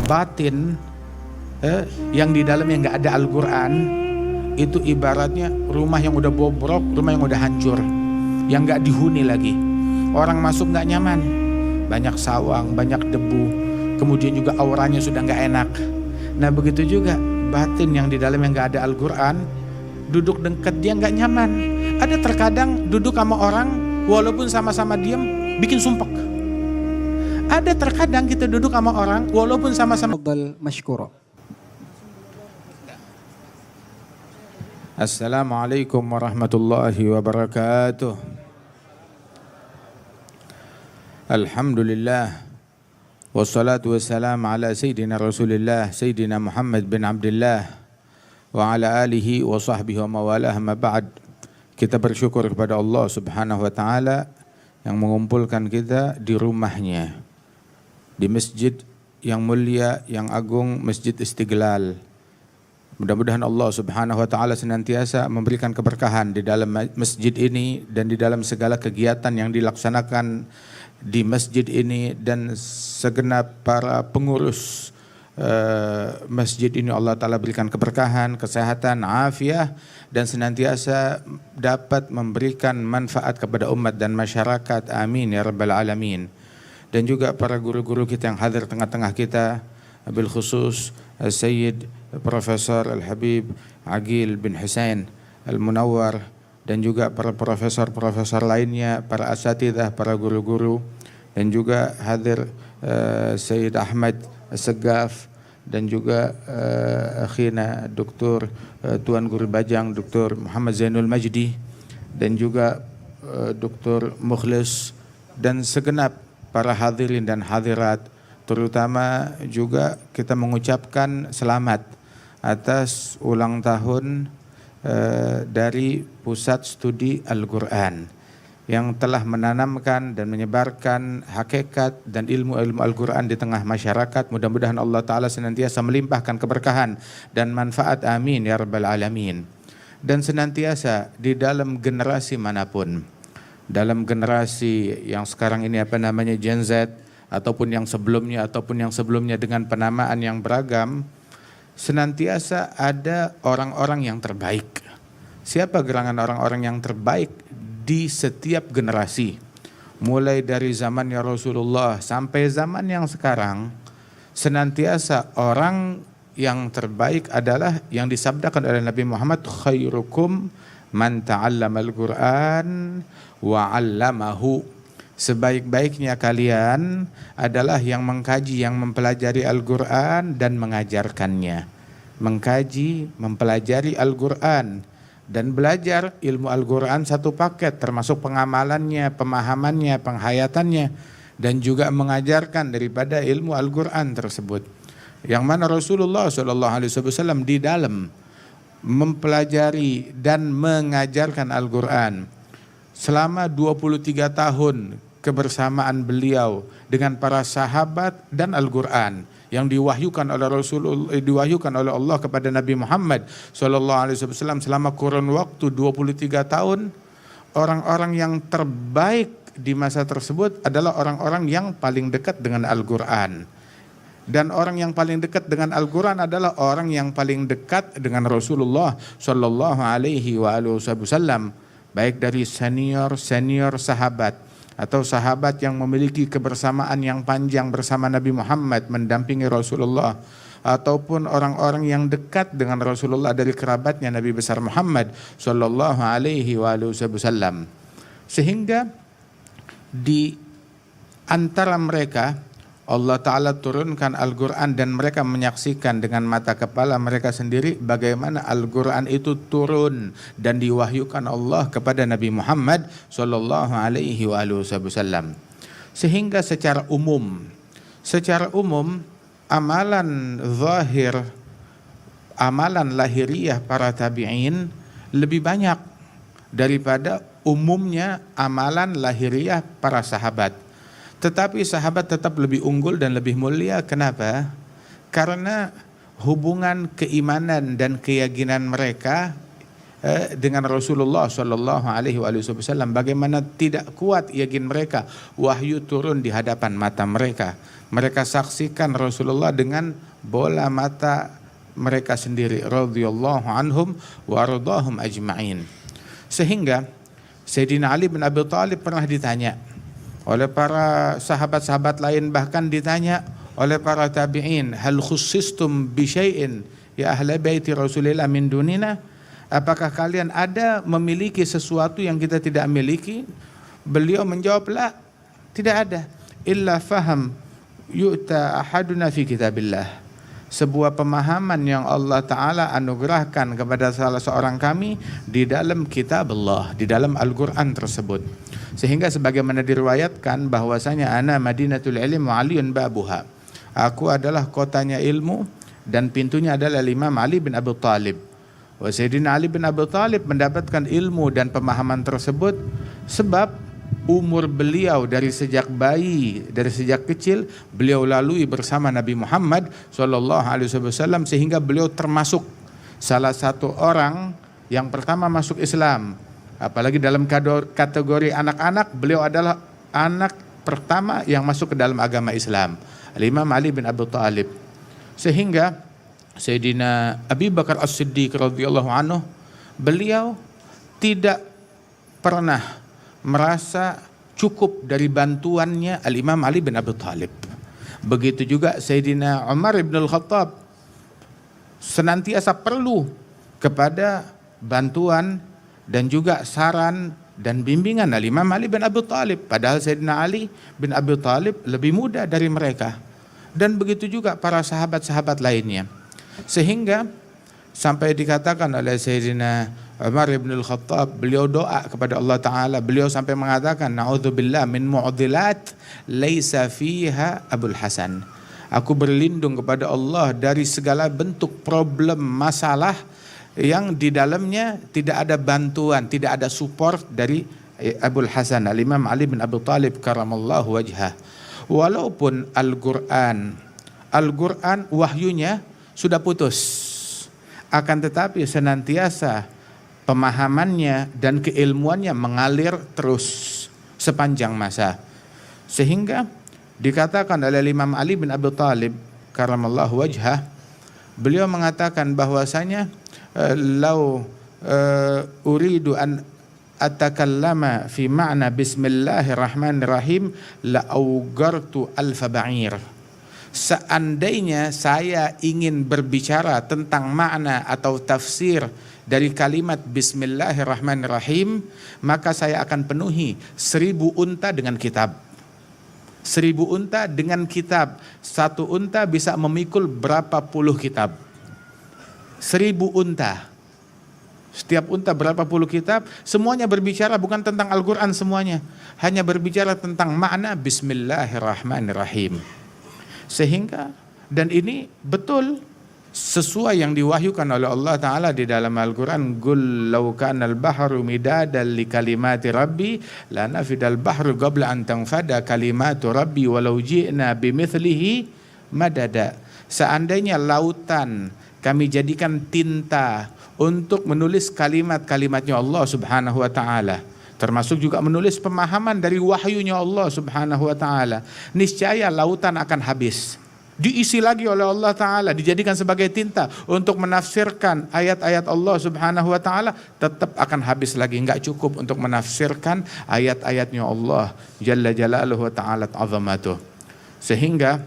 batin yang di dalamnya nggak ada Al-Quran, itu ibaratnya rumah yang udah bobrok, rumah yang udah hancur, yang nggak dihuni lagi. Orang masuk nggak nyaman, banyak sawang, banyak debu, kemudian juga auranya sudah nggak enak. Nah begitu juga batin yang di dalamnya nggak ada Al-Quran, duduk dekat dia nggak nyaman. Ada terkadang duduk sama orang walaupun sama-sama diem bikin sumpek. Ada terkadang kita duduk sama orang walaupun sama-sama. Assalamualaikum warahmatullahi wabarakatuh. Alhamdulillah, wassalatu wassalamu ala sayyidina Rasulillah, Sayyidina Muhammad bin Abdullah, wa ala alihi wa sahbihi wa mawalah, ma ba'd. Kita bersyukur kepada Allah subhanahu wa ta'ala yang mengumpulkan kita di rumahnya, di masjid yang mulia, yang agung, Masjid Istiqlal. Mudah-mudahan Allah subhanahu wa ta'ala senantiasa memberikan keberkahan di dalam masjid ini dan di dalam segala kegiatan yang dilaksanakan di masjid ini, dan segenap para pengurus masjid ini Allah ta'ala berikan keberkahan, kesehatan, afiah, dan senantiasa dapat memberikan manfaat kepada umat dan masyarakat. Amin ya rabbal alamin. Dan juga para guru-guru kita yang hadir tengah-tengah kita, bil khusus Sayyid Profesor Al-Habib Aqil bin Husain Al-Munawwar, dan juga para profesor-profesor lainnya, para asatidzah, para guru-guru, dan juga hadir Sayyid Ahmad As-Saggaf, dan juga akhina Dr. Tuan Guru Bajang, Dr. Muhammad Zainul Majdi, dan juga Dr. Mukhlis, dan segenap para hadirin dan hadirat. Terutama juga kita mengucapkan selamat atas ulang tahun dari Pusat Studi Al-Quran yang telah menanamkan dan menyebarkan hakikat dan ilmu-ilmu Al-Quran di tengah masyarakat. Mudah-mudahan Allah Ta'ala senantiasa melimpahkan keberkahan dan manfaat. Amin ya rabbal alamin. Dan senantiasa di dalam generasi manapun, dalam generasi yang sekarang ini Gen Z, ataupun yang sebelumnya dengan penamaan yang beragam, senantiasa ada orang-orang yang terbaik. Siapa gerangan orang-orang yang terbaik di setiap generasi? Mulai dari zamannya Rasulullah sampai zaman yang sekarang, senantiasa orang yang terbaik adalah yang disabdakan oleh Nabi Muhammad, khairukum man ta'allamal Qur'an wa 'allamahu. Sebaik-baiknya kalian adalah yang mengkaji, yang mempelajari Al-Quran dan mengajarkannya. Mengkaji, mempelajari Al-Quran dan belajar ilmu Al-Quran satu paket, termasuk pengamalannya, pemahamannya, penghayatannya, dan juga mengajarkan daripada ilmu Al-Quran tersebut. Yang mana Rasulullah SAW di dalam mempelajari dan mengajarkan Al-Quran selama 23 tahun kebersamaan beliau dengan para sahabat dan Al-Quran yang diwahyukan oleh Rasulullah, diwahyukan oleh Allah kepada Nabi Muhammad SAW selama kurun waktu 23 tahun. Orang-orang yang terbaik di masa tersebut adalah orang-orang yang paling dekat dengan Al-Quran. Dan orang yang paling dekat dengan Al-Quran adalah orang yang paling dekat dengan Rasulullah SAW, baik dari senior sahabat atau sahabat yang memiliki kebersamaan yang panjang bersama Nabi Muhammad mendampingi Rasulullah, ataupun orang-orang yang dekat dengan Rasulullah dari kerabatnya Nabi besar Muhammad SAW. Sehingga di antara mereka Allah Ta'ala turunkan Al-Quran dan mereka menyaksikan dengan mata kepala mereka sendiri bagaimana Al-Quran itu turun dan diwahyukan Allah kepada Nabi Muhammad SAW. Sehingga secara umum amalan zahir, amalan lahiriah para tabi'in lebih banyak daripada umumnya amalan lahiriah para sahabat. Tetapi sahabat tetap lebih unggul dan lebih mulia. Kenapa? Karena hubungan keimanan dan keyakinan mereka dengan Rasulullah Shallallahu Alaihi Wasallam. Bagaimana tidak kuat yakin mereka, wahyu turun di hadapan mata mereka. Mereka saksikan Rasulullah dengan bola mata mereka sendiri. Radhiyallahu anhum wa radahum ajma'in. Sehingga Sayyidina Ali bin Abi Thalib pernah ditanya oleh para sahabat-sahabat lain, bahkan ditanya oleh para tabi'in, hal khussistum bi syai'in ya ahla baiti Rasulillah min dunina? Apakah kalian ada memiliki sesuatu yang kita tidak miliki? Beliau menjawab, la, tidak ada. Illa faham yu'ta ahaduna fi kitabillah. Sebuah pemahaman yang Allah Ta'ala anugerahkan kepada salah seorang kami di dalam kitab Allah, di dalam Al-Quran tersebut. Sehingga sebagaimana diriwayatkan bahwasanya ana madinatul ilm wa aliyun babuha. Aku adalah kotanya ilmu dan pintunya adalah Imam Ali bin Abi Thalib. Sayyidina Ali bin Abi Thalib mendapatkan ilmu dan pemahaman tersebut sebab umur beliau dari sejak bayi, dari sejak kecil beliau lalui bersama Nabi Muhammad SAW, sehingga beliau termasuk salah satu orang yang pertama masuk Islam. Apalagi dalam kategori anak-anak, beliau adalah anak pertama yang masuk ke dalam agama Islam, Imam Ali bin Abi Thalib. Sehingga Sayyidina Abi Bakar As-Siddiq radhiyallahu anhu, beliau tidak pernah merasa cukup dari bantuannya Al-Imam Ali bin Abi Thalib. Begitu juga Sayyidina Umar bin Al-Khattab senantiasa perlu kepada bantuan dan juga saran dan bimbingan Al-Imam Ali bin Abi Thalib. Padahal Sayyidina Ali bin Abi Thalib lebih muda dari mereka. Dan begitu juga para sahabat-sahabat lainnya. Sehingga sampai dikatakan oleh Sayyidina Umar bin Al-Khattab, beliau doa kepada Allah Ta'ala, beliau sampai mengatakan, na'udzubillah min mu'dilat laisa fiha Abul Hasan. Aku berlindung kepada Allah dari segala bentuk problem, masalah yang di dalamnya tidak ada bantuan, tidak ada support dari Abul Hasan, Al-Imam Ali bin Abi Thalib karamallahu wajhah. Walaupun Al-Quran wahyunya sudah putus, akan tetapi senantiasa pemahamannya dan keilmuannya mengalir terus sepanjang masa. Sehingga dikatakan oleh Imam Ali bin Abi Thalib karamallahu wajhah, beliau mengatakan bahwasanya lau uridu an atakallama fi ma'na bismillahirrahmanirrahim la augartu alfa ba'ir. Seandainya saya ingin berbicara tentang makna atau tafsir dari kalimat bismillahirrahmanirrahim, maka saya akan penuhi 1000 unta dengan kitab. 1000 unta dengan kitab. Satu unta bisa memikul berapa puluh kitab. 1000 unta. Setiap unta berapa puluh kitab. Semuanya berbicara bukan tentang Al-Quran semuanya. Hanya berbicara tentang makna bismillahirrahmanirrahim. Sehingga, dan ini betul sesuai yang diwahyukan oleh Allah Ta'ala di dalam Al-Quran. Qul law kana al-bahru midadan li kalimati rabbi la nafidal bahru qabla an tanfada kalimatu rabbi walau ji'na bimithlihi madada. Seandainya lautan kami jadikan tinta untuk menulis kalimat-kalimatnya Allah Subhanahu wa Ta'ala, termasuk juga menulis pemahaman dari wahyunya Allah Subhanahu wa Ta'ala, niscaya lautan akan habis. Diisi lagi oleh Allah Ta'ala, dijadikan sebagai tinta untuk menafsirkan ayat-ayat Allah Subhanahu wa Ta'ala, tetap akan habis lagi, enggak cukup untuk menafsirkan ayat-ayatnya Allah Jalla Jalaluhu wa Ta'ala azamatuh. Sehingga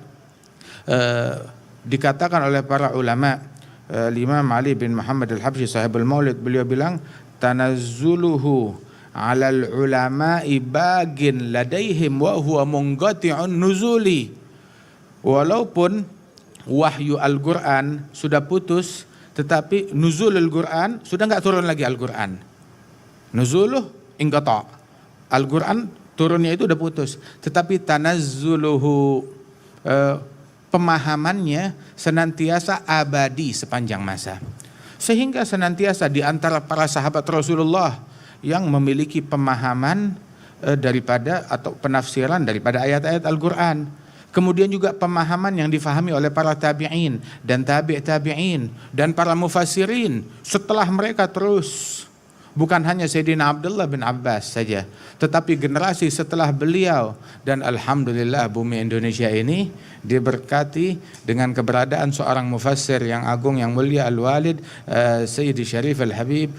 dikatakan oleh para ulama, Imam Ali bin Muhammad Al-Habsyi sahibul Maulid, beliau bilang tanazzuluhu alal ulama'i bagin ladaihim wa huwa munqati'un nuzuli. Walaupun wahyu Al-Quran sudah putus, tetapi nuzul Al-Quran sudah enggak turun lagi Al-Quran. Nuzuluh inqata'. Al-Quran turunnya itu udah putus, tetapi tanazzuluhu pemahamannya senantiasa abadi sepanjang masa. Sehingga senantiasa di antara para sahabat Rasulullah yang memiliki pemahaman daripada atau penafsiran daripada ayat-ayat Al-Quran. Kemudian juga pemahaman yang difahami oleh para tabi'in dan tabi'in dan para mufassirin setelah mereka terus. Bukan hanya Sayyidina Abdullah bin Abbas saja, tetapi generasi setelah beliau. Dan alhamdulillah bumi Indonesia ini diberkati dengan keberadaan seorang mufassir yang agung, yang mulia, Al-Walid Sayyidi Syarif Al-Habib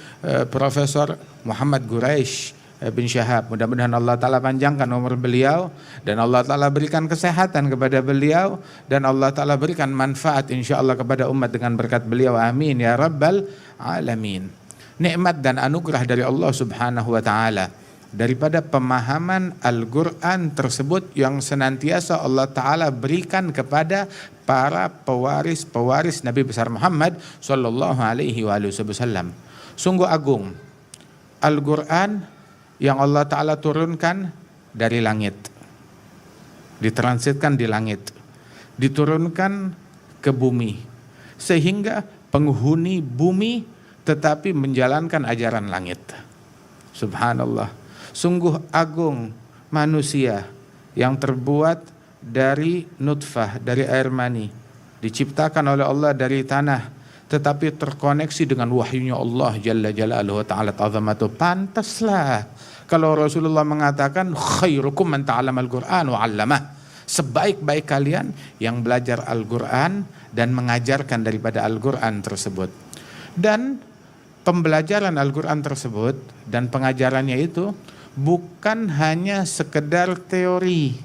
Profesor Muhammad Quraisy bin Syahab. Mudah-mudahan Allah Ta'ala panjangkan umur beliau, dan Allah Ta'ala berikan kesehatan kepada beliau, dan Allah Ta'ala berikan manfaat insyaAllah kepada umat dengan berkat beliau. Amin ya Rabbal Alamin. Nikmat dan anugerah dari Allah Subhanahu wa Ta'ala daripada pemahaman Al-Quran tersebut yang senantiasa Allah Ta'ala berikan kepada para pewaris Nabi besar Muhammad Sallallahu Alaihi Wasallam. Sungguh agung Al-Quran yang Allah Ta'ala turunkan dari langit, ditransitkan di langit, diturunkan ke bumi, sehingga penghuni bumi tetapi menjalankan ajaran langit. Subhanallah. Sungguh agung manusia yang terbuat dari nutfah, dari air mani, diciptakan oleh Allah dari tanah, tetapi terkoneksi dengan wahyunya Allah Jalla Jalaluhu Ta'ala Ta'zamatu. Pantaslah kalau Rasulullah mengatakan khairukum man ta'allamal Qur'an wa 'allamah. Sebaik-baik kalian yang belajar Al-Quran dan mengajarkan daripada Al-Quran tersebut. Dan pembelajaran Al-Quran tersebut dan pengajarannya itu bukan hanya sekedar teori,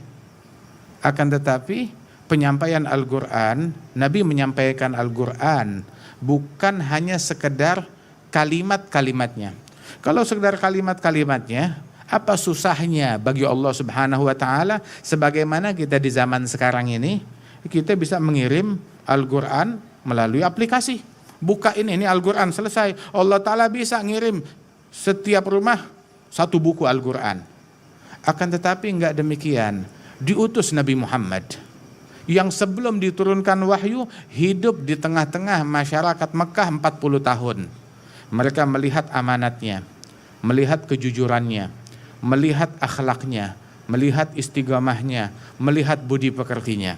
akan tetapi penyampaian Al-Quran, Nabi menyampaikan Al-Quran bukan hanya sekedar kalimat-kalimatnya. Kalau sekedar kalimat-kalimatnya, apa susahnya bagi Allah Subhanahu wa Ta'ala? Sebagaimana kita di zaman sekarang ini, kita bisa mengirim Al-Quran melalui aplikasi. Buka ini Al-Quran, selesai. Allah Ta'ala bisa ngirim setiap rumah satu buku Al-Quran. Akan tetapi enggak demikian. Diutus Nabi Muhammad yang sebelum diturunkan wahyu hidup di tengah-tengah masyarakat Mekah 40 tahun. Mereka melihat amanatnya, melihat kejujurannya, melihat akhlaknya, melihat istiqamahnya, melihat budi pekertinya.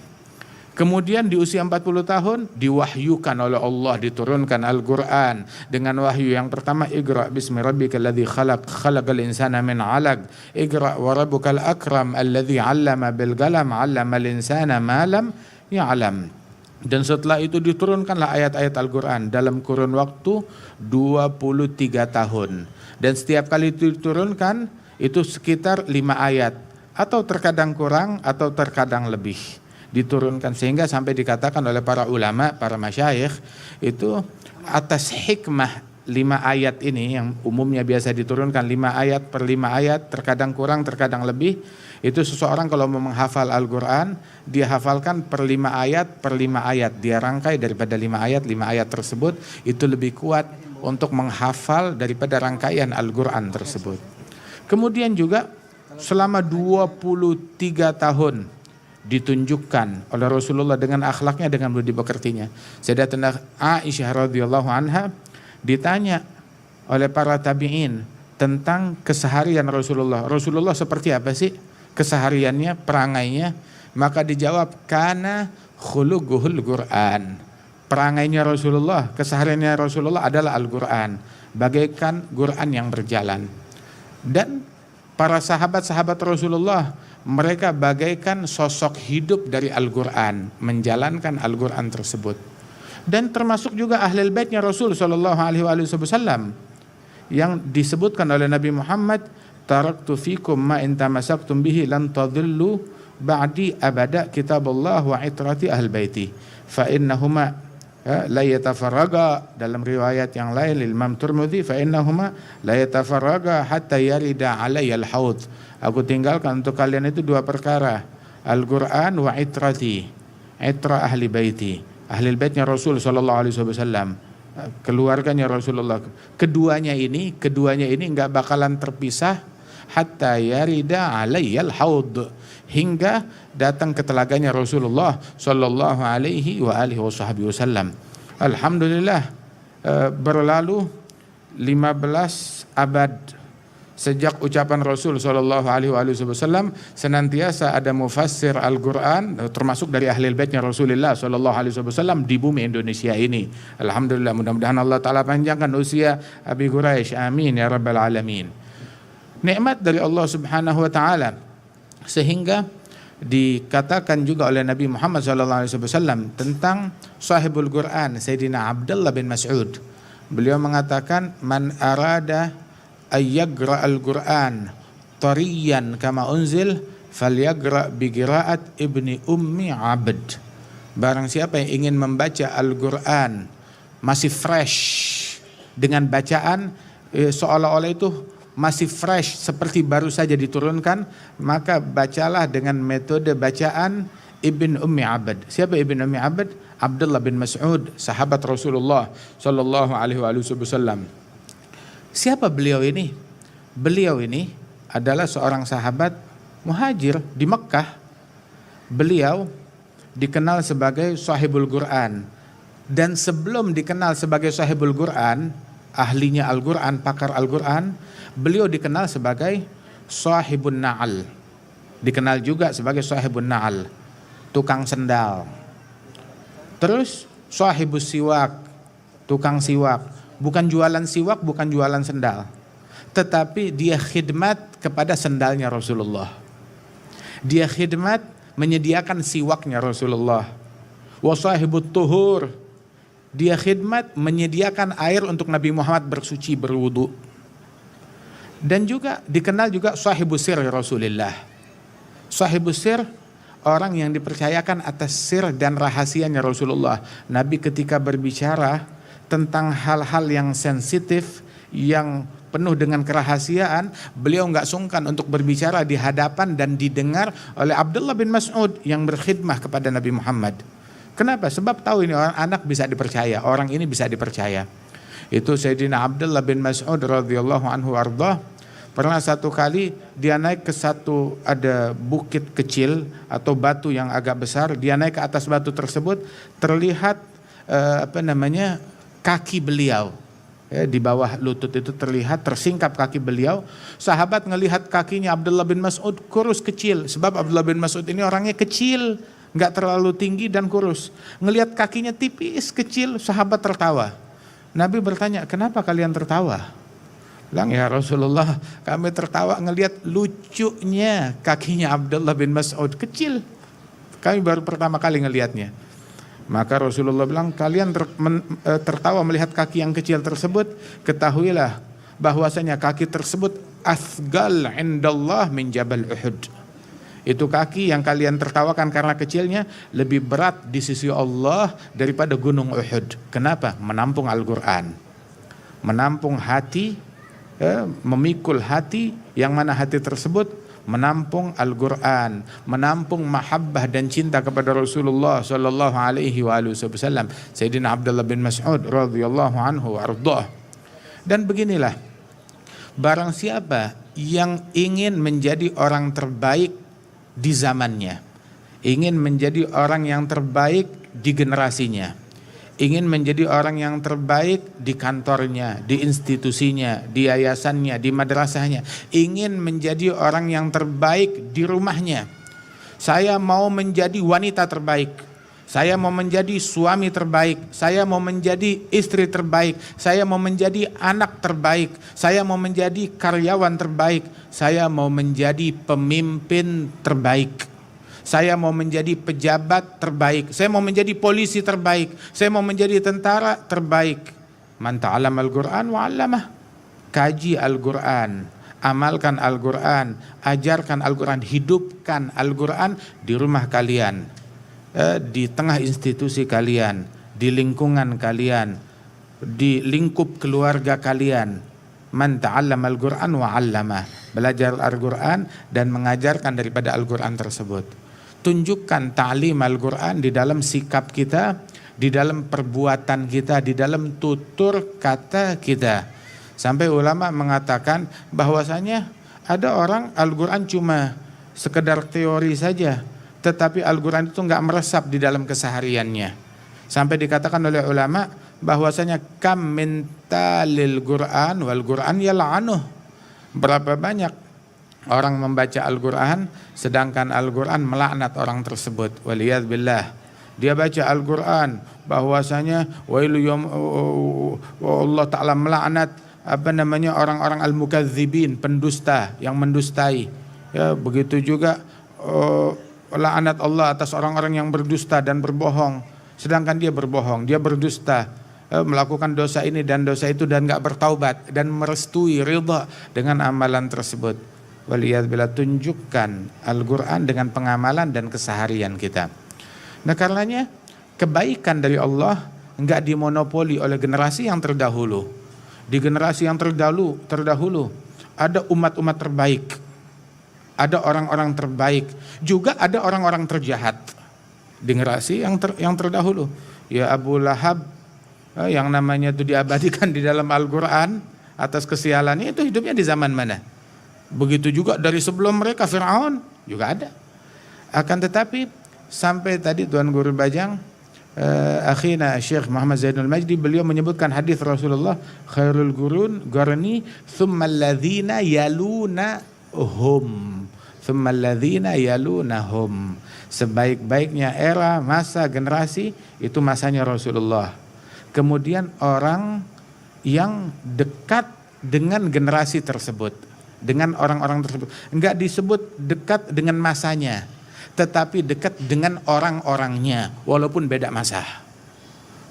Kemudian di usia 40 tahun diwahyukan oleh Allah, diturunkan Al-Quran dengan wahyu yang pertama, Iqra bismi rabbikal ladzi khalaq, khalaqal insana min 'alaq, Iqra wa rabbukal akram alladzi 'allama bil qalam, 'allamal insana ma lam ya'lam. Dan setelah itu diturunkanlah ayat-ayat Al-Quran dalam kurun waktu 23 tahun. Dan setiap kali itu diturunkan itu sekitar 5 ayat, atau terkadang kurang atau terkadang lebih diturunkan, sehingga sampai dikatakan oleh para ulama, para masyayikh itu atas hikmah 5 ayat ini yang umumnya biasa diturunkan 5 ayat per 5 ayat, terkadang kurang terkadang lebih. Itu seseorang kalau mau menghafal Al-Quran, dia hafalkan per 5 ayat per 5 ayat, dia rangkai daripada 5 ayat tersebut, itu lebih kuat untuk menghafal daripada rangkaian Al-Quran tersebut. Kemudian juga selama 23 tahun ditunjukkan oleh Rasulullah dengan akhlaknya, dengan budi pekertinya. Sayyidatina Aisyah radhiyallahu anha ditanya oleh para tabi'in tentang keseharian Rasulullah. Rasulullah seperti apa sih kesehariannya, perangainya? Maka dijawab, kana khuluquhul Qur'an. Perangainya Rasulullah, kesehariannya Rasulullah adalah Al-Quran, bagaikan Quran yang berjalan. Dan para sahabat-sahabat Rasulullah, mereka bagaikan sosok hidup dari Al-Quran, menjalankan Al-Quran tersebut. Dan termasuk juga Ahlul Baitnya Rasul Sallallahu Alaihi Wasallam yang disebutkan oleh Nabi Muhammad, taraktu fikum ma in tamasaktum bihi lan tadillu ba'di abada kitabullah wa itrati ahl baiti fa innahuma la yatafarraga, dalam riwayat yang lain Imam Tirmidzi, fa innahuma la yatafarraga hatta yarida alayya al-haud. Aku tinggalkan untuk kalian itu 2 perkara, Al-Quran wa itrati, itra ahli baiti, ahli baitnya Rasul sallallahu alaihi wasallam, keluarganya Rasulullah. Keduanya ini enggak bakalan terpisah hatta yarida alayyal haud, hingga datang ke telaganya Rasulullah sallallahu alaihi wa alihi wasallam. Alhamdulillah, berlalu 15 abad sejak ucapan Rasul SAW senantiasa ada mufassir Al-Quran termasuk dari ahli baitnya Rasulullah SAW di bumi Indonesia ini. Alhamdulillah, mudah-mudahan Allah Ta'ala panjangkan usia Abi Quraisy, amin ya rabbal alamin. Nikmat dari Allah Subhanahu wa Ta'ala, sehingga dikatakan juga oleh Nabi Muhammad SAW tentang sahibul Quran Sayyidina Abdullah bin Mas'ud. Beliau mengatakan, man arada ayyagra al-Quran tariyan kama unzil falyagra bi qiraat ibni ummi abd. Barang siapa yang ingin membaca Al-Quran masih fresh dengan bacaan seolah-olah itu masih fresh seperti baru saja diturunkan, maka bacalah dengan metode bacaan Ibn Ummi Abd. Siapa Ibn Ummi Abd? Abdullah bin Mas'ud, sahabat Rasulullah sallallahu alaihi wasallam. Siapa beliau ini? Beliau ini adalah seorang sahabat muhajir di Mekkah. Beliau dikenal sebagai sahibul Quran, dan sebelum dikenal sebagai sahibul Quran, ahlinya Al-Quran, pakar Al-Quran, beliau dikenal sebagai sahibun na'al. Dikenal juga sebagai sahibun na'al, tukang sendal. Terus sahibus siwak, tukang siwak. Bukan jualan siwak, bukan jualan sendal, tetapi dia khidmat kepada sendalnya Rasulullah. Dia khidmat menyediakan siwaknya Rasulullah. Wa sahibut tuhur, dia khidmat menyediakan air untuk Nabi Muhammad bersuci, berwudu. Dan juga dikenal juga sahibus sir Rasulullah. Sahibus sir, orang yang dipercayakan atas sir dan rahasianya Rasulullah. Nabi ketika berbicara tentang hal-hal yang sensitif, yang penuh dengan kerahasiaan, beliau nggak sungkan untuk berbicara di hadapan dan didengar oleh Abdullah bin Mas'ud yang berkhidmah kepada Nabi Muhammad. Kenapa? Sebab tahu ini orang anak bisa dipercaya, orang ini bisa dipercaya. Itu Sayyidina Abdullah bin Mas'ud radhiyallahu anhu ardah. Pernah satu kali dia naik ke satu, ada bukit kecil atau batu yang agak besar. Dia naik ke atas batu tersebut, terlihat kaki beliau. Di bawah lutut itu terlihat tersingkap kaki beliau. Sahabat ngelihat kakinya Abdullah bin Mas'ud kurus kecil, sebab Abdullah bin Mas'ud ini orangnya kecil, nggak terlalu tinggi dan kurus. Ngelihat kakinya tipis kecil, sahabat tertawa. Nabi bertanya, kenapa kalian tertawa? Bilang, ya Rasulullah, kami tertawa ngelihat lucunya kakinya Abdullah bin Mas'ud kecil. Kami baru pertama kali ngelihatnya. Maka Rasulullah bilang, kalian tertawa melihat kaki yang kecil tersebut, ketahuilah bahwasanya kaki tersebut asgal indallah min jabal Uhud. Itu kaki yang kalian tertawakan karena kecilnya lebih berat di sisi Allah daripada gunung Uhud. Kenapa? Menampung Al-Quran, menampung hati, memikul hati, yang mana hati tersebut menampung Al-Quran, menampung mahabbah dan cinta kepada Rasulullah sallallahu alaihi wasallam. Sayyidina Abdullah bin Mas'ud radhiyallahu anhu ardah. Dan beginilah, barang siapa yang ingin menjadi orang terbaik di zamannya, ingin menjadi orang yang terbaik di generasinya, ingin menjadi orang yang terbaik di kantornya, di institusinya, di yayasannya, di madrasahnya, ingin menjadi orang yang terbaik di rumahnya. Saya mau menjadi wanita terbaik, saya mau menjadi suami terbaik, saya mau menjadi istri terbaik, saya mau menjadi anak terbaik, saya mau menjadi karyawan terbaik, saya mau menjadi pemimpin terbaik, saya mau menjadi pejabat terbaik, saya mau menjadi polisi terbaik, saya mau menjadi tentara terbaik. Man ta'allama al-Quran wa 'allamah. Kaji Al-Quran, amalkan Al-Quran, ajarkan Al-Quran, hidupkan Al-Quran di rumah kalian, di tengah institusi kalian, di lingkungan kalian, di lingkup keluarga kalian. Man ta'allama al-Quran wa 'allamah. Belajar Al-Quran dan mengajarkan daripada Al-Quran tersebut. Tunjukkan ta'lim Al-Quran di dalam sikap kita, di dalam perbuatan kita, di dalam tutur kata kita. Sampai ulama mengatakan bahwasanya ada orang Al-Quran cuma sekedar teori saja, tetapi Al-Quran itu enggak meresap di dalam kesehariannya. Sampai dikatakan oleh ulama bahwasanya kam min talil Quran wal Quran yal'anuh. Berapa banyak orang membaca Al-Quran sedangkan Al-Quran melaknat orang tersebut. Waliyadzubillah. Dia baca Al-Quran bahwasanya Allah Ta'ala melaknat orang-orang al-mukadzibin, pendusta yang mendustai. Ya, begitu juga laknat Allah atas orang-orang yang berdusta dan berbohong. Sedangkan dia berbohong, dia berdusta, melakukan dosa ini dan dosa itu dan gak bertaubat dan merestui ridha dengan amalan tersebut. Waliyadzubillah. Tunjukkan Al-Quran dengan pengamalan dan keseharian kita. Nah, karenanya kebaikan dari Allah enggak dimonopoli oleh generasi yang terdahulu. Di generasi yang terdahulu ada umat-umat terbaik, ada orang-orang terbaik, juga ada orang-orang terjahat. Di generasi yang terdahulu, ya Abu Lahab, yang namanya itu diabadikan di dalam Al-Quran atas kesialannya, itu hidupnya di zaman mana? Begitu juga dari sebelum mereka, Fir'aun juga ada. Akan tetapi sampai tadi Tuan Guru Bajang, akhina Syekh Muhammad Zainul Majdi, beliau menyebutkan hadis Rasulullah, khairul qurun qarni thumma alladhina yalunahum, thumma alladhina yalunahum. Sebaik-baiknya era, masa, generasi itu masanya Rasulullah. Kemudian orang yang dekat dengan generasi tersebut, dengan orang-orang tersebut. Enggak disebut dekat dengan masanya, tetapi dekat dengan orang-orangnya, walaupun beda masa,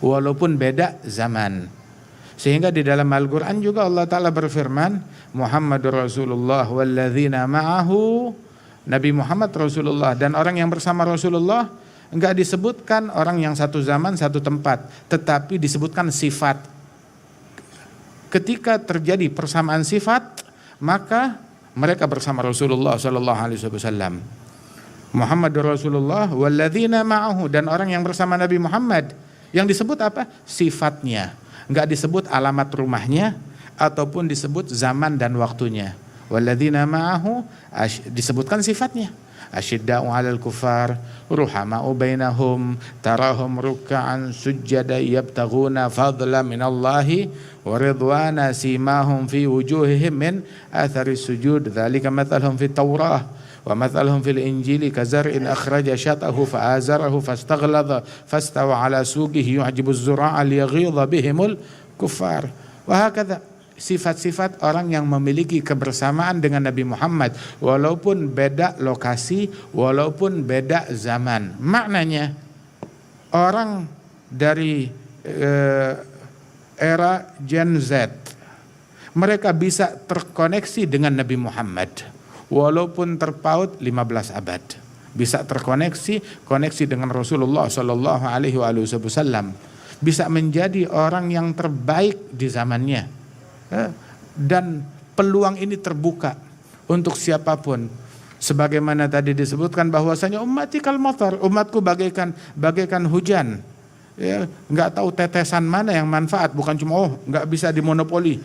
walaupun beda zaman. Sehingga di dalam Al-Quran juga Allah Ta'ala berfirman, Muhammadur Rasulullah walladzina ma'ahu, Nabi Muhammad Rasulullah dan orang yang bersama Rasulullah. Enggak disebutkan orang yang satu zaman satu tempat, tetapi disebutkan sifat. Ketika terjadi persamaan sifat, maka mereka bersama Rasulullah sallallahu alaihi wasallam. Muhammadur Rasulullah walladzina ma'ahu, dan orang yang bersama Nabi Muhammad. Yang disebut apa? Sifatnya. Enggak disebut alamat rumahnya ataupun disebut zaman dan waktunya. Walladzina ma'ahu disebutkan sifatnya. Asyidda'u 'alal kufar, ruhama'u bainahum, tarahum ruk'an sujjada yabtaghuna fadlan minallahi wa ridwana simahum fi wujuhihim min athari sujud, dzalika mathaluhum fit Taurah wa mathaluhum fil Injili kazar'in akhraja syatahu fa'azarahu fastaghlada fastawa 'ala suqihi yu'jibu az-zura'a liyaghidha bihimul kuffar. Wa hakadha, sifat-sifat orang yang memiliki kebersamaan dengan Nabi Muhammad walaupun beda lokasi, walaupun beda zaman. Maknanya orang dari era Gen Z, mereka bisa terkoneksi dengan Nabi Muhammad walaupun terpaut 15 abad. Bisa koneksi dengan Rasulullah sallallahu alaihi wasallam. Bisa menjadi orang yang terbaik di zamannya. Dan peluang ini terbuka untuk siapapun, sebagaimana tadi disebutkan bahwasanya ummati kal matar, umatku bagaikan hujan. Ya, nggak tahu tetesan mana yang manfaat, bukan cuma nggak bisa dimonopoli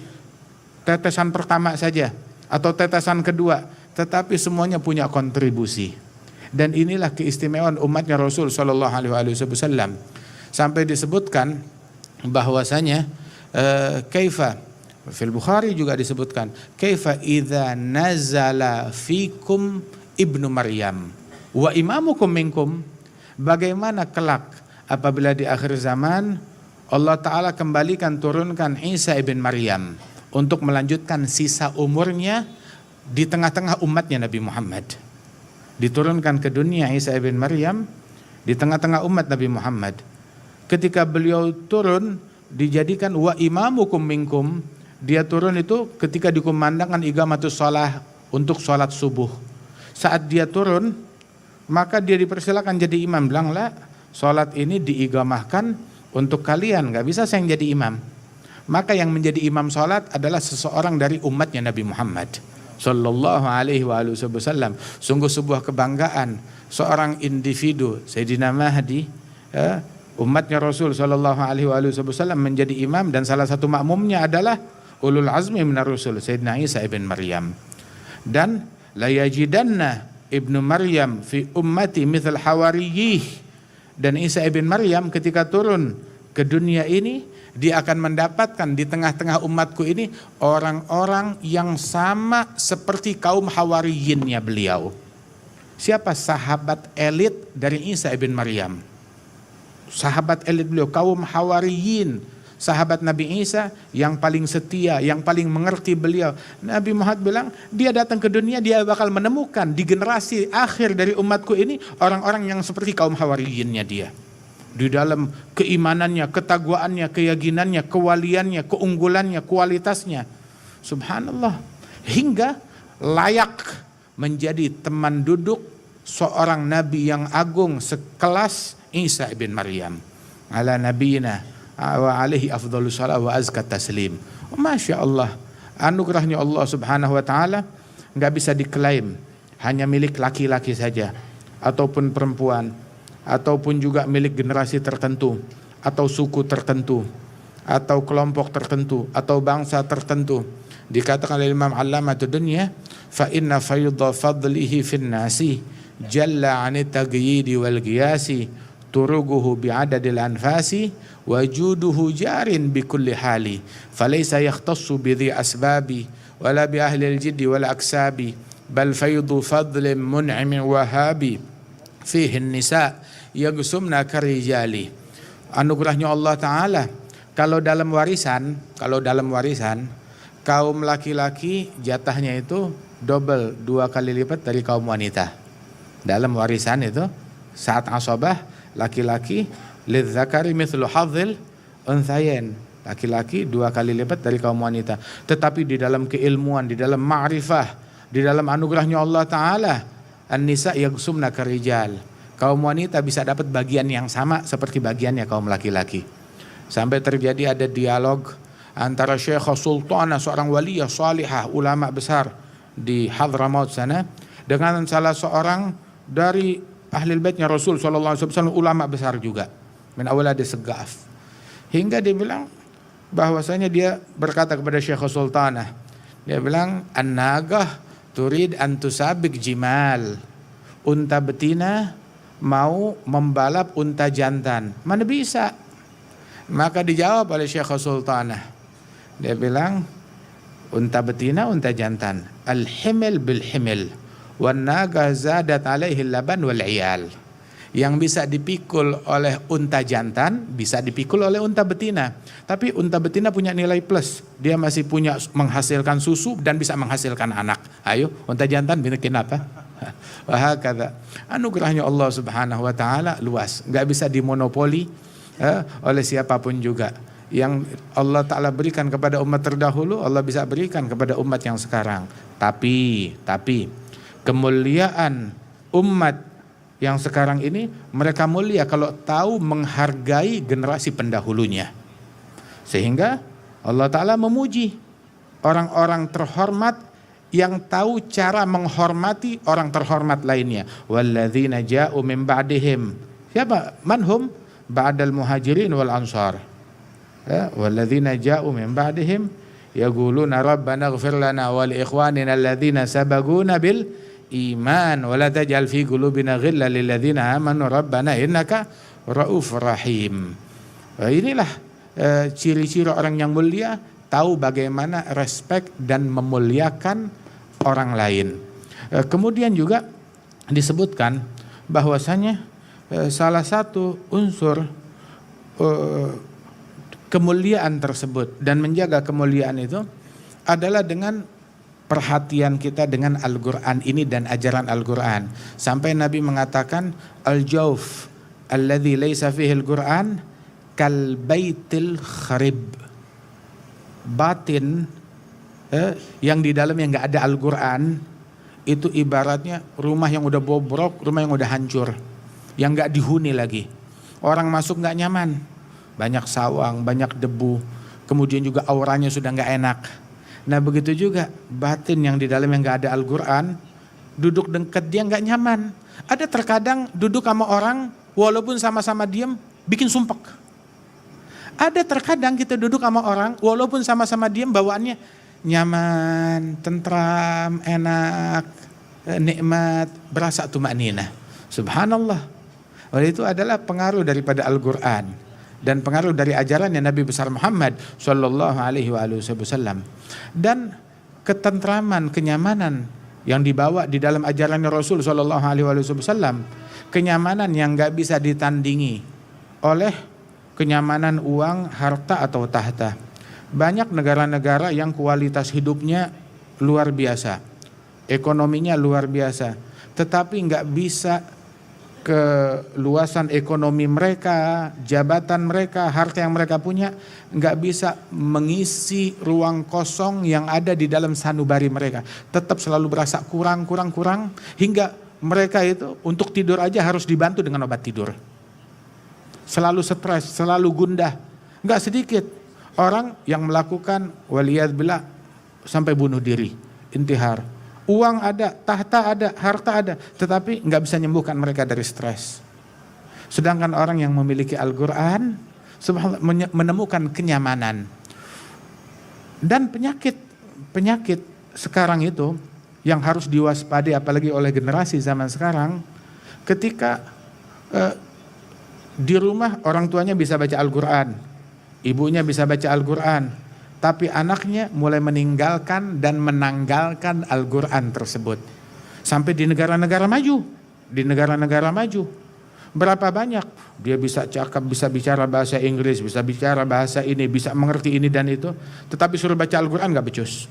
tetesan pertama saja atau tetesan kedua, tetapi semuanya punya kontribusi. Dan inilah keistimewaan umatnya Rasul sallallahu alaihi wasallam. Sampai disebutkan bahwasanya kaifa fil Bukhari juga disebutkan, kaifa idza nazala fikum ibnu Maryam wa imamukum minkum, bagaimana kelak apabila di akhir zaman Allah Ta'ala turunkan Isa ibn Maryam untuk melanjutkan sisa umurnya di tengah-tengah umatnya Nabi Muhammad. Diturunkan ke dunia Isa ibn Maryam di tengah-tengah umat Nabi Muhammad. Ketika beliau turun dijadikan wa imamukum minkum, dia turun itu ketika dikumandangkan iqamatus shalah untuk sholat subuh. Saat dia turun, maka dia dipersilakan jadi imam. Bilang, lah, sholat ini diigamahkan untuk kalian, gak bisa saya yang jadi imam. Maka yang menjadi imam sholat adalah seseorang dari umatnya Nabi Muhammad sallallahu alaihi wasallam. Sungguh sebuah kebanggaan seorang individu, Sayyidina Mahdi, umatnya Rasul sallallahu alaihi wasallam menjadi imam, dan salah satu makmumnya adalah ulul azmi minar rusul, Sayyidina Isa ibn Maryam. Dan la yajidanna ibnu Maryam fi ummati mithal hawariyih, dan Isa ibn Maryam ketika turun ke dunia ini dia akan mendapatkan di tengah-tengah umatku ini orang-orang yang sama seperti kaum Hawariyinnya beliau. Siapa sahabat elit dari Isa ibn Maryam? Sahabat elit beliau, kaum Hawariyin. Sahabat Nabi Isa yang paling setia, yang paling mengerti beliau. Nabi Muhammad bilang, dia datang ke dunia, dia bakal menemukan di generasi akhir dari umatku ini orang-orang yang seperti kaum Hawariyinnya dia. Di dalam keimanannya, ketakwaannya, keyakinannya, kewaliannya, keunggulannya, kualitasnya. Subhanallah. Hingga layak menjadi teman duduk seorang Nabi yang agung sekelas Isa ibn Maryam. Ala nabiyina wa alaihi afdhalus salat wa azkat taslim. Masya Allah, anugerahnya Allah subhanahu wa ta'ala gak bisa diklaim hanya milik laki-laki saja, ataupun perempuan, ataupun juga milik generasi tertentu, atau suku tertentu, atau kelompok tertentu, atau bangsa tertentu. Dikatakan oleh Imam Allamatud Dunya, fa inna faydha fadlihi fin nasi jalla 'anit taghyidi wal qiyasi turuguhu bi'adadil anfasi wajuduhu jarin bikulli hali falaysa yakhtassu bidhi asbabi wala bi ahli al-jiddi wal aksabi bal faydu fadlin mun'imin wahabi fihi an-nisa yagsumna karijali. Anugerahnya Allah Ta'ala, kalau dalam warisan kaum laki-laki jatahnya itu double, 2 kali lipat dari kaum wanita. Dalam warisan itu saat asabah, laki-laki lidzakari mithlu hadzil unthayain, laki-laki 2 kali lipat dari kaum wanita. Tetapi di dalam keilmuan, di dalam ma'rifah, di dalam anugerahnya Allah Ta'ala, an-nisa yagsumna karijal, kaum wanita bisa dapat bagian yang sama seperti bagiannya kaum laki-laki. Sampai terjadi ada dialog antara Syekh Sultanah, seorang waliyah salihah, ulama besar di Hadramaut sana, dengan salah seorang dari ahli baitnya Rasul SAW, ulama besar juga, min awaladi segaf. Hingga dia bilang bahwasanya dia berkata kepada Syekh Sultanah, dia bilang, an-nagah turid an tusabik jimal, unta betina mau membalap unta jantan, mana bisa? Maka dijawab oleh Syekh Sultanah, dia bilang, unta betina, unta jantan, al-himil bil-himil wan naga zadat alaihi laban wal iyal. Yang bisa dipikul oleh unta jantan bisa dipikul oleh unta betina. Tapi unta betina punya nilai plus, dia masih punya menghasilkan susu dan bisa menghasilkan anak. Ayo, unta jantan bikin apa? Wah, kata anugerahnya Allah Subhanahu wa Ta'ala luas, nggak bisa dimonopoli oleh siapapun juga. Yang Allah Ta'ala berikan kepada umat terdahulu, Allah bisa berikan kepada umat yang sekarang. Tapi kemuliaan umat yang sekarang ini, mereka mulia kalau tahu menghargai generasi pendahulunya. Sehingga Allah Ta'ala memuji orang-orang terhormat yang tahu cara menghormati orang terhormat lainnya. Walladzina ja'u min ba'dihim. Siapa? Manhum? Ba'dal muhajirin wal ansar. Walladzina ja'u min ba'dihim yaquluna rabbana ighfir lana wa li ikhwanina alladzina sabaquna bil iman wa la taj'al fi qulubina ghillan lil ladzina amanu rabbana innaka raufur rahim. Inilah ciri-ciri orang yang mulia, tahu bagaimana respect dan memuliakan orang lain. Kemudian juga disebutkan bahwasanya salah satu unsur kemuliaan tersebut dan menjaga kemuliaan itu adalah dengan perhatian kita dengan Al-Quran ini dan ajaran Al-Quran. Sampai Nabi mengatakan, al-jawf alladhi laysa fihi al-Quran kal baitil kharib. Batin yang di dalamnya nggak ada Al-Quran itu ibaratnya rumah yang udah bobrok, rumah yang udah hancur, yang nggak dihuni lagi. Orang masuk nggak nyaman, banyak sawang, banyak debu, kemudian juga auranya sudah nggak enak. Nah begitu juga batin yang di dalamnya nggak ada Al-Quran, duduk dekat dia nggak nyaman. Ada terkadang duduk sama orang walaupun sama-sama diam bikin sumpek. Ada terkadang kita duduk sama orang walaupun sama-sama diam bawaannya nyaman, tentram, enak, nikmat, berasa tumakninah. Subhanallah. Oleh itu adalah pengaruh daripada Al-Quran dan pengaruh dari ajarannya Nabi besar Muhammad sallallahu alaihi wasallam. Dan ketentraman, kenyamanan yang dibawa di dalam ajarannya Rasul sallallahu alaihi wasallam, kenyamanan yang enggak bisa ditandingi oleh kenyamanan uang, harta atau tahta. Banyak negara-negara yang kualitas hidupnya luar biasa, ekonominya luar biasa, tetapi enggak bisa keluasan ekonomi mereka, jabatan mereka, harta yang mereka punya nggak bisa mengisi ruang kosong yang ada di dalam sanubari mereka. Tetap selalu berasa kurang hingga mereka itu untuk tidur aja harus dibantu dengan obat tidur. Selalu stres, selalu gundah. Nggak sedikit orang yang melakukan waliyadzubillah sampai bunuh diri, intihar. Uang ada, tahta ada, harta ada, tetapi nggak bisa menyembuhkan mereka dari stres. Sedangkan orang yang memiliki Al-Quran subhanallah menemukan kenyamanan. Dan penyakit sekarang itu yang harus diwaspadai apalagi oleh generasi zaman sekarang, ketika di rumah orang tuanya bisa baca Al-Quran, ibunya bisa baca Al-Quran, tapi anaknya mulai meninggalkan dan menanggalkan Al-Quran tersebut. Sampai di negara-negara maju. Berapa banyak dia bisa cakap, bisa bicara bahasa Inggris, bisa bicara bahasa ini, bisa mengerti ini dan itu, tetapi suruh baca Al-Quran gak becus.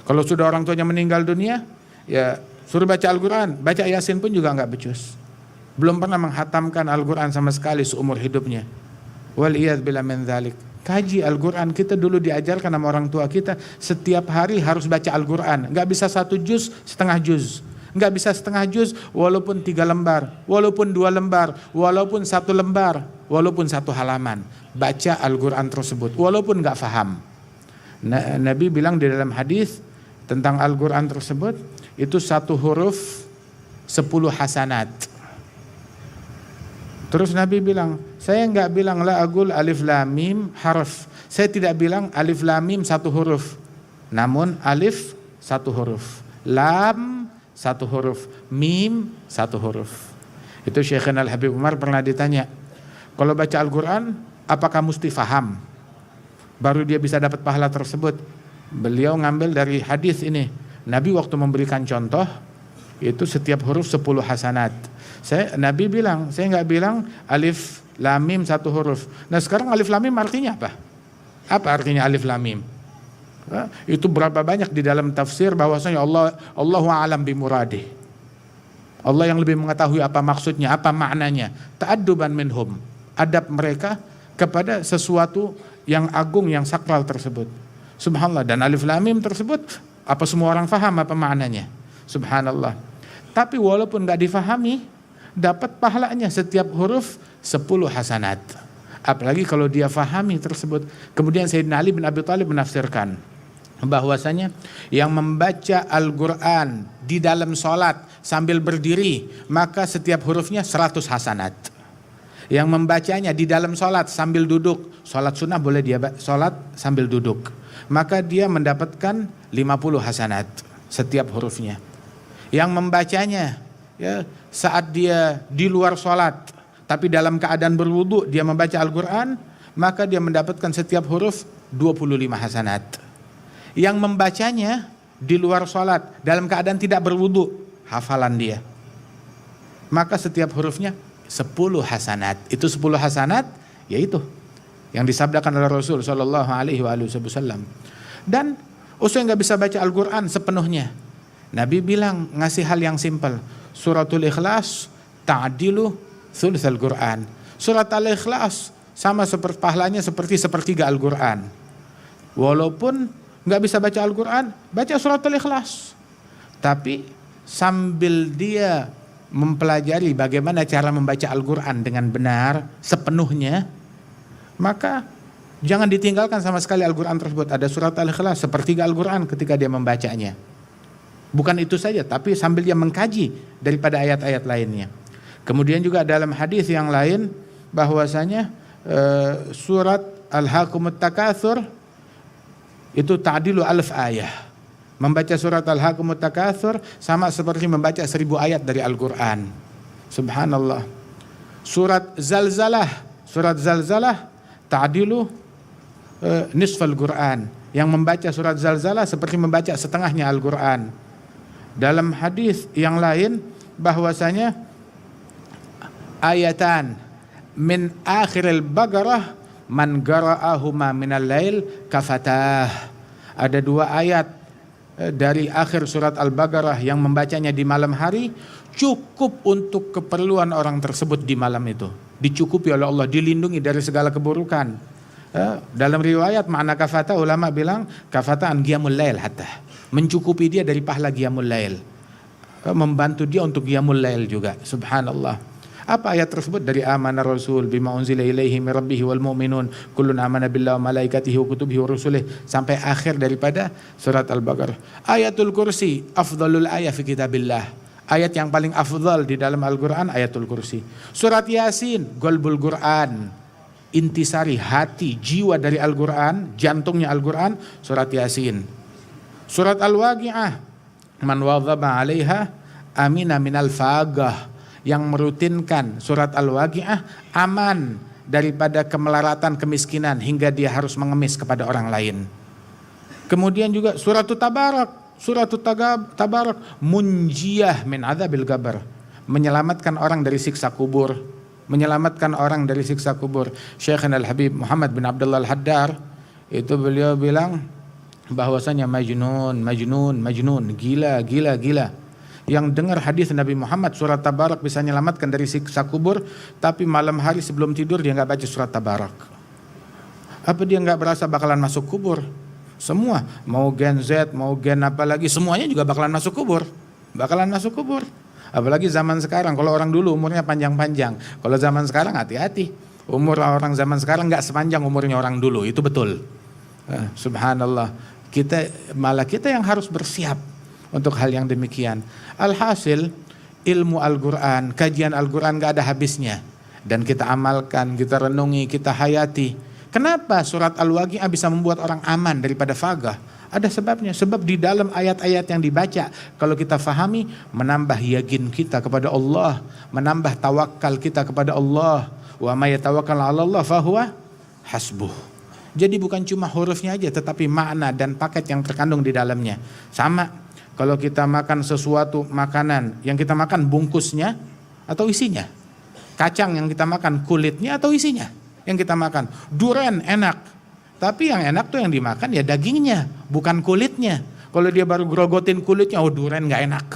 Kalau sudah orang tuanya meninggal dunia, ya suruh baca Al-Quran, baca Yasin pun juga gak becus. Belum pernah menghatamkan Al-Quran sama sekali seumur hidupnya. Waliyadzubillah min dzalik. Kaji Al-Quran, kita dulu diajarkan sama orang tua kita setiap hari harus baca Al-Quran. Gak bisa 1 juz, setengah juz. Gak bisa setengah juz walaupun 3 lembar, walaupun 2 lembar, walaupun 1 lembar, walaupun 1 halaman. Baca Al-Quran tersebut walaupun gak faham. Nabi bilang di dalam hadis tentang Al-Quran tersebut, itu 1 huruf 10 hasanat. Terus Nabi bilang, saya enggak bilang la agul alif lam mim harf. Saya tidak bilang alif lam mim 1 huruf. Namun alif 1 huruf, lam 1 huruf, mim 1 huruf. Itu Syekhana Al-Habib Umar pernah ditanya, kalau baca Al-Quran apakah mesti faham baru dia bisa dapat pahala tersebut? Beliau ngambil dari hadis ini. Nabi waktu memberikan contoh itu setiap huruf 10 hasanat. Nabi bilang, saya enggak bilang alif lam mim 1 huruf. Nah sekarang alif lam mim artinya apa? Apa artinya alif lam mim? Itu berapa banyak di dalam tafsir bahwasanya Allahu a'lam bimuradih. Allah yang lebih mengetahui apa maksudnya, apa maknanya. Ta'adduban minhum, adab mereka kepada sesuatu yang agung, yang sakral tersebut. Subhanallah. Dan alif lam mim tersebut apa semua orang faham apa maknanya? Subhanallah. Tapi walaupun enggak difahami, dapat pahalanya setiap huruf 10 hasanat. Apalagi kalau dia fahami tersebut. Kemudian Sayyidina Ali bin Abi Thalib menafsirkan bahwasanya yang membaca Al-Quran di dalam sholat sambil berdiri, maka setiap hurufnya 100 hasanat. Yang membacanya di dalam sholat sambil duduk, sholat sunnah boleh dia sholat sambil duduk, maka dia mendapatkan 50 hasanat setiap hurufnya. Yang membacanya ya, saat dia di luar sholat tapi dalam keadaan berwudu dia membaca Al-Quran, maka dia mendapatkan setiap huruf 25 hasanat. Yang membacanya di luar sholat dalam keadaan tidak berwudu, hafalan dia, maka setiap hurufnya 10 hasanat. Itu 10 hasanat yaitu yang disabdakan oleh Rasul sallallahu alaihi wasallam. Dan saya nggak bisa baca Al-Quran sepenuhnya. Nabi bilang ngasih hal yang simpel. Suratul Ikhlas ta'dilu thulutsal Quran. Surat Al-Ikhlas sama seperti pahalanya seperti sepertiga Al-Quran. Walaupun nggak bisa baca Al-Quran, baca surat Al-Ikhlas. Tapi sambil dia mempelajari bagaimana cara membaca Al-Quran dengan benar sepenuhnya, maka jangan ditinggalkan sama sekali Al-Quran tersebut. Ada surat Al-Ikhlas sepertiga Al-Quran ketika dia membacanya. Bukan itu saja, tapi sambil dia mengkaji daripada ayat-ayat lainnya. Kemudian juga dalam hadis yang lain bahwasanya surat Al-Hakumut Takatsur itu ta'dilu 1000 ayah. Membaca surat Al-Hakumut Takatsur sama seperti membaca 1000 ayat dari Al-Quran. Subhanallah. Surat Zalzalah ta'dilu nisfal Qur'an. Yang membaca surat Zalzalah seperti membaca setengahnya Al-Qur'an. Dalam hadis yang lain bahwasanya ayatan min akhiril Baqarah man qara'ahuma minal lail kafatah. Ada 2 ayat dari akhir surat Al-Baqarah yang membacanya di malam hari cukup untuk keperluan orang tersebut di malam itu. Dicukupi oleh Allah, dilindungi dari segala keburukan. Dalam riwayat makna kafata, ulama bilang kafata an qiyamul lail, hatta mencukupi dia dari pahala qiyamul lail, membantu dia untuk qiyamul lail juga. Subhanallah. Apa ayat tersebut? Dari amana rasul bima unzila ilaihi min rabbih wal mu'minun kullun amana billahi wa malaikatihi wa kutubihi wa rusulihi sampai akhir daripada surat Al-Baqarah. Ayatul Kursi afdalul ayat fi kitabillah. Ayat yang paling afdal di dalam Al-Qur'an ayatul Kursi. Surat Yasin qalbul Qur'an, intisari hati jiwa dari Al-Qur'an, jantungnya Al-Qur'an, surat Yasin. Surat Al-Waqi'ah man wadhaba 'alaiha amina minal fagah, yang merutinkan surat Al-Waqi'ah aman daripada kemelaratan kemiskinan hingga dia harus mengemis kepada orang lain. Kemudian juga suratul Tabarak munjiyah min adzabil qabr, menyelamatkan orang dari siksa kubur, menyelamatkan orang dari siksa kubur. Syekhana Al-Habib Muhammad bin Abdullah Al-Haddar itu beliau bilang bahwasanya majnun, gila. Yang dengar hadis Nabi Muhammad surat Tabarak bisa menyelamatkan dari siksa kubur, tapi malam hari sebelum tidur dia enggak baca surat Tabarak. Apa dia enggak berasa bakalan masuk kubur? Semua, mau gen Z, mau gen apa lagi, semuanya juga bakalan masuk kubur. Apalagi zaman sekarang, kalau orang dulu umurnya panjang-panjang, kalau zaman sekarang hati-hati. Umur orang zaman sekarang enggak sepanjang umurnya orang dulu, itu betul. Subhanallah. Kita yang harus bersiap untuk hal yang demikian. Alhasil, ilmu Al-Quran, kajian Al-Quran gak ada habisnya. Dan kita amalkan, kita renungi, kita hayati. Kenapa surat Al-Waqi'ah bisa membuat orang aman daripada fagah? Ada sebabnya. Sebab di dalam ayat-ayat yang dibaca, kalau kita fahami, menambah yakin kita kepada Allah, menambah tawakal kita kepada Allah. Wa may yatawakkal 'ala Allah fahuwa hasbuh. Jadi bukan cuma hurufnya aja, tetapi makna dan paket yang terkandung di dalamnya. Sama, kalau kita makan sesuatu makanan, yang kita makan bungkusnya atau isinya? Kacang yang kita makan kulitnya atau isinya? Yang kita makan. Duren enak, tapi yang enak tuh yang dimakan ya dagingnya, bukan kulitnya. Kalau dia baru grogotin kulitnya, oh duren gak enak,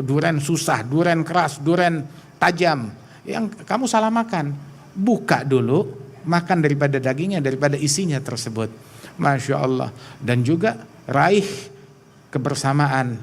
duren susah, duren keras, duren tajam, yang kamu salah makan. Buka dulu, makan daripada dagingnya, daripada isinya tersebut. Masya Allah. Dan juga raih kebersamaan,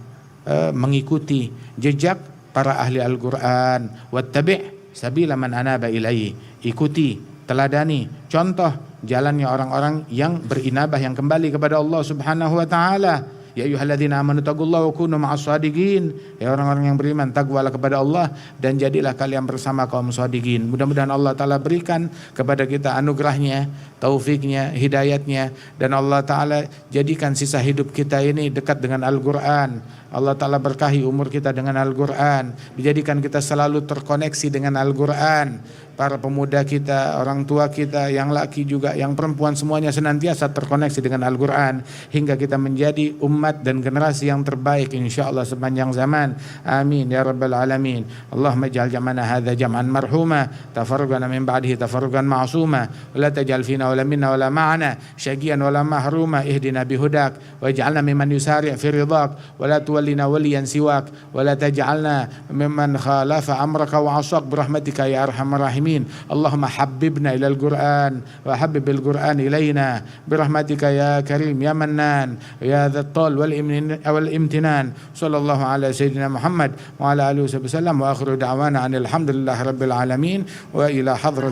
mengikuti jejak para ahli Al-Quran. Wattabi' sabila man anaba ilaihi, ikuti, teladani, contoh jalannya orang-orang yang berinabah, yang kembali kepada Allah Subhanahu wa taala. Ya ayyuhalladzina amanu taqullaha wa kunu ma'as shadiqin. Ya orang-orang yang beriman, takwalah kepada Allah dan jadilah kalian bersama kaum shadiqin. Mudah-mudahan Allah taala berikan kepada kita anugerahnya, taufiknya, hidayatnya, dan Allah taala jadikan sisa hidup kita ini dekat dengan Al-Qur'an. Allah taala berkahi umur kita dengan Al-Qur'an, dijadikan kita selalu terkoneksi dengan Al-Qur'an. Para pemuda kita, orang tua kita, yang laki juga, yang perempuan, semuanya senantiasa terkoneksi dengan Al-Qur'an hingga kita menjadi umat dan generasi yang terbaik insyaallah sepanjang zaman. Amin ya rabbal alamin. Allahumma ij'al jam'ana hadza jam'an marhuma, tafarraqana min ba'dihi tafarruqan ma'suma, wa la taj'al fina wa la minna wa la ma'ana syaqiyan wa la mahruma, ihdina bihudak waj'alna mimman yusari' fi ridhak wa la tuwallina waliyan siwak wa la taj'alna mimman khalafa amraka wa 'asak birahmatika ya arhamar rahimin. Allahumma habbibna ilal Qur'an wa habbibil Qur'an ilaina birahmatika ya karim ya mannan ya dzattal wal imtinan. Sallallahu ala sayyidina Muhammad wa ala alihi wasallam wa akhiru da'wana alhamdulillahi rabbil alamin wa ila hadrat